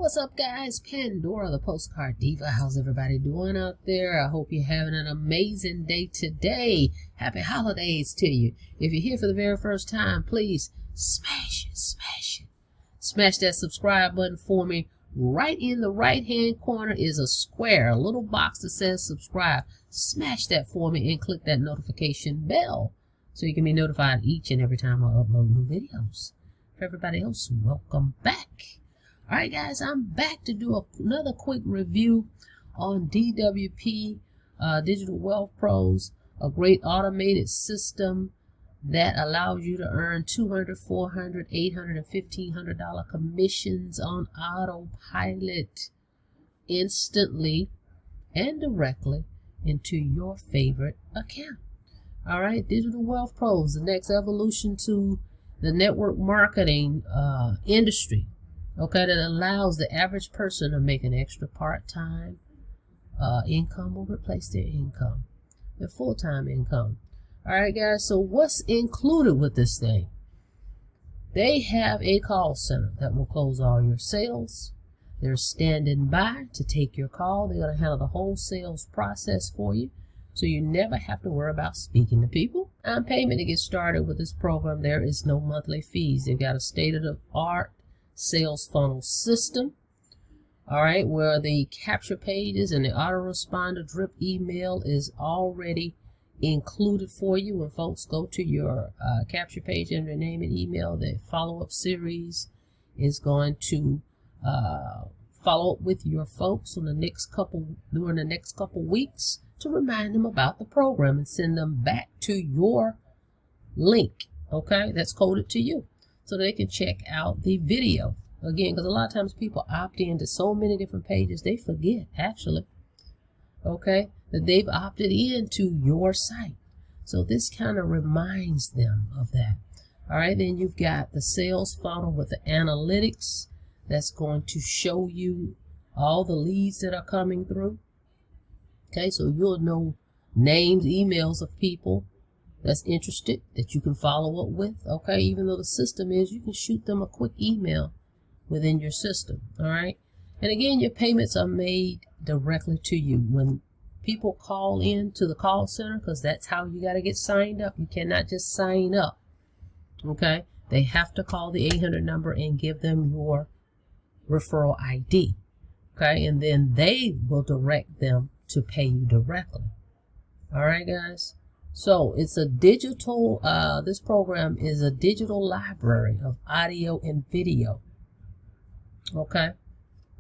What's up, guys? Pandora, the Postcard Diva. How's everybody doing out there? I hope you're having an amazing day today. Happy holidays to you. If you're here for the very first time, please smash that subscribe button for me. Right in the right-hand corner is a square, a little box that says subscribe. Smash that for me and click that notification bell so you can be notified each and every time I upload new videos. For everybody else, welcome back. All right, guys, I'm back to do another quick review on DWP, Digital Wealth Pros, a great automated system that allows you to earn $200, $400, $800, and $1,500 commissions on autopilot instantly and directly into your favorite account. All right, Digital Wealth Pros, the next evolution to the network marketing industry. Okay, that allows the average person to make an extra part-time income or replace their income, their full-time income. All right, guys, so what's included with this thing? They have a call center that will close all your sales. They're standing by to take your call. They're going to handle the whole sales process for you, so you never have to worry about speaking to people. On payment to get started with this program, there is no monthly fees. They've got a state-of-the-art sales funnel system, all right, where the capture pages and the autoresponder drip email is already included for you. When folks go to your capture page and their name and email, the follow-up series is going to follow up with your folks on during the next couple weeks to remind them about the program and send them back to your link, okay, that's coded to you, so they can check out the video. Again, because a lot of times people opt into so many different pages, they forget, actually, okay, that they've opted into your site. So this kind of reminds them of that. All right, then you've got the sales funnel with the analytics that's going to show you all the leads that are coming through. Okay, so you'll know names, emails of people that's interested that you can follow up with. Okay, even though the system is, you can shoot them a quick email within your system. All right, and again, your payments are made directly to you when people call in to the call center, because that's how you got to get signed up. You cannot just sign up. Okay, they have to call the 800 number and give them your referral ID. Okay, and then they will direct them to pay you directly. All right, guys. So it's a digital, this program is a digital library of audio and video, okay,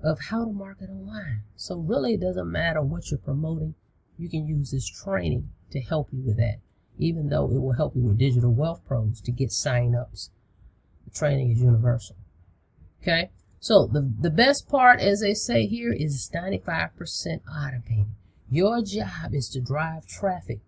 of how to market online. So really it doesn't matter what you're promoting. You can use this training to help you with that, even though it will help you with Digital Wealth Pros to get sign-ups. The training is universal, okay? So the best part, as they say here, is 95% automated. Your job is to drive traffic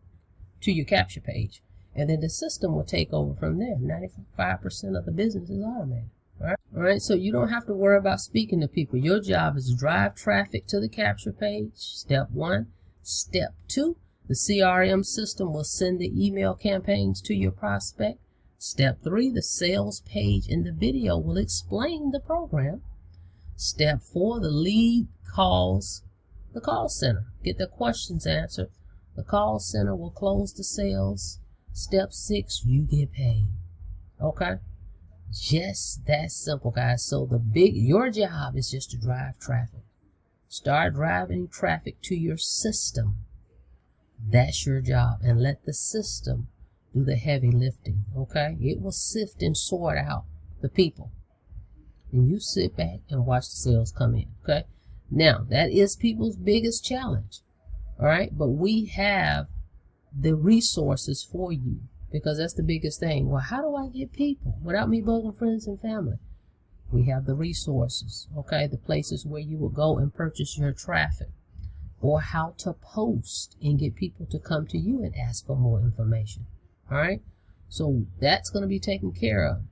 to your capture page, and then the system will take over from there. 95% of the business is automated. All right, so you don't have to worry about speaking to people. Your job is to drive traffic to the capture page. Step 1. Step 2, the CRM system will send the email campaigns to your prospect. Step 3, the sales page in the video will explain the program. Step 4, the lead calls the call center, get their questions answered. The call center will close the sales. Step 6, you get paid. Okay? Just that simple, guys. So your job is just to drive traffic. Start driving traffic to your system. That's your job. And let the system do the heavy lifting. Okay? It will sift and sort out the people. And you sit back and watch the sales come in. Okay? Now, that is people's biggest challenge. All right, but we have the resources for you, because that's the biggest thing. Well, how do I get people without me bugging friends and family? We have the resources, okay, the places where you will go and purchase your traffic, or how to post and get people to come to you and ask for more information. All right, so that's going to be taken care of.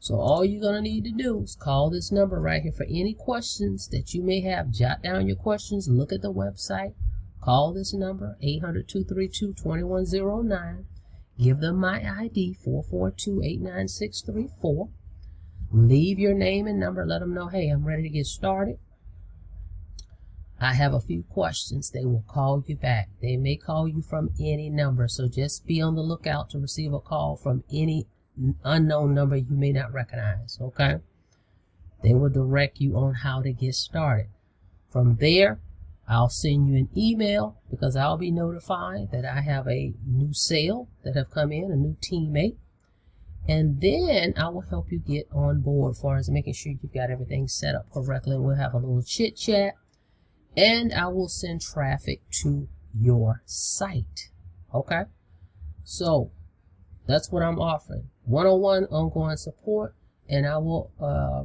So all you're going to need to do is call this number right here for any questions that you may have. Jot down your questions, look at the website. Call this number, 800-232-2109. Give them my ID, 442-89634. Leave your name and number. Let them know, hey, I'm ready to get started. I have a few questions. They will call you back. They may call you from any number, so just be on the lookout to receive a call from any unknown number you may not recognize, okay? They will direct you on how to get started. From there, I'll send you an email because I'll be notified that I have a new sale that have come in, a new teammate. And then I will help you get on board as far as making sure you've got everything set up correctly. We'll have a little chit chat and I will send traffic to your site. Okay? So that's what I'm offering. One-on-one ongoing support, and I will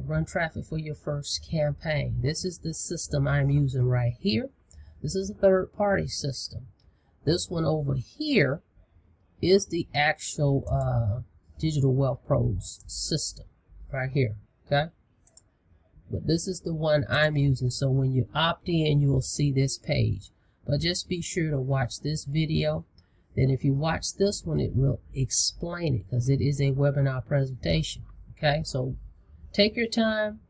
run traffic for your first campaign. This is the system I'm using right here. This is a third-party system. This one over here is the actual Digital Wealth Pros system right here, okay? But this is the one I'm using, so when you opt in, you will see this page. But just be sure to watch this video. Then if you watch this one, it will explain it because it is a webinar presentation. Okay, so take your time,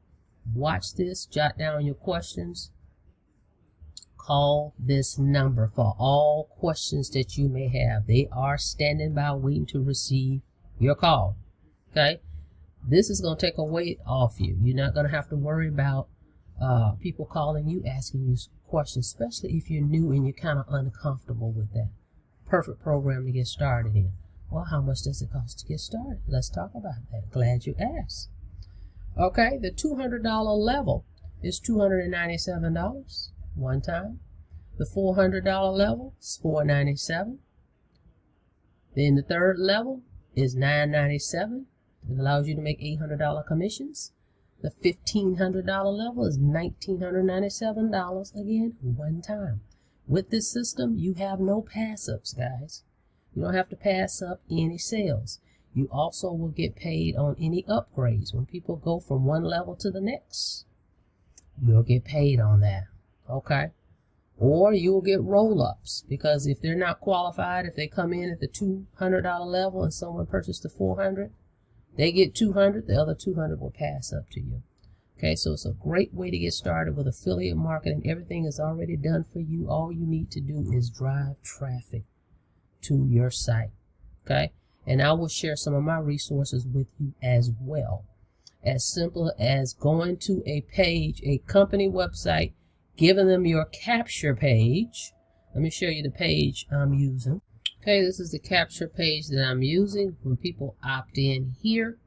watch this, jot down your questions, call this number for all questions that you may have. They are standing by waiting to receive your call. Okay, this is going to take a weight off you. You're not going to have to worry about people calling you, asking you questions, especially if you're new and you're kind of uncomfortable with that. Perfect program to get started in. Well, how much does it cost to get started? Let's talk about that. Glad you asked. Okay, the $200 level is $297 one time. The $400 level is $497. Then the third level is $997. It allows you to make $800 commissions. The $1,500 level is $1,997 again, one time. With this system, you have no pass-ups, guys. You don't have to pass up any sales. You also will get paid on any upgrades. When people go from one level to the next, you'll get paid on that, okay? Or you'll get roll-ups, because if they're not qualified, if they come in at the $200 level and someone purchased the $400, they get $200, the other $200 will pass up to you. Okay, so it's a great way to get started with affiliate marketing. Everything is already done for you. All you need to do is drive traffic to your site. Okay, and I will share some of my resources with you as well. As simple as going to a page, a company website, giving them your capture page. Let me show you the page I'm using. Okay, this is the capture page that I'm using. When people opt in here,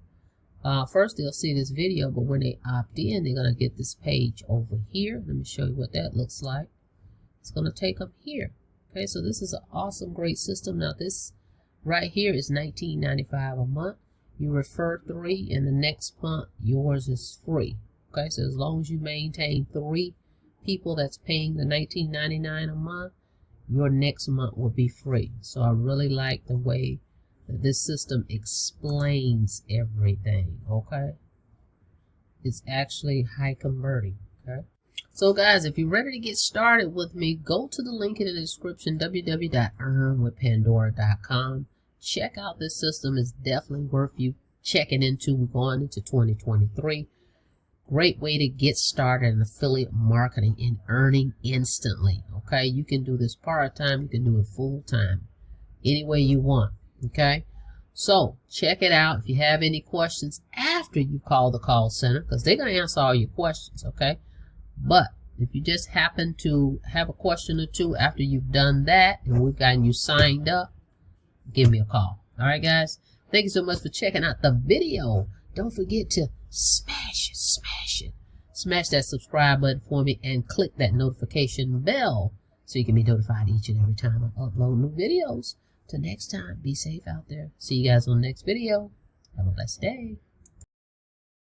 first they'll see this video, but when they opt in, they're going to get this page over here. Let me show you what that looks like. It's going to take them here. Okay, so this is an awesome, great system. Now this right here is $19.95 a month. You refer 3, and the next month yours is free. Okay, so as long as you maintain 3 people that's paying the $19.99 a month, your next month will be free. So I really like the way that this system explains everything. Okay, it's actually high converting. Okay, so guys, if you're ready to get started with me, go to the link in the description, www.earnwithpandora.com. Check out this system. It's definitely worth you checking into. We're going into 2023. Great way to get started in affiliate marketing and earning instantly. Okay, you can do this part-time, you can do it full-time, any way you want. Okay, so check it out. If you have any questions after you call the call center, because they're going to answer all your questions. Okay, but if you just happen to have a question or two after you've done that and we've gotten you signed up, give me a call. All right, guys, thank you so much for checking out the video. Don't forget to smash that subscribe button for me and click that notification bell so you can be notified each and every time I upload new videos. Till next time, be safe out there. See you guys on the next video. Have a blessed day.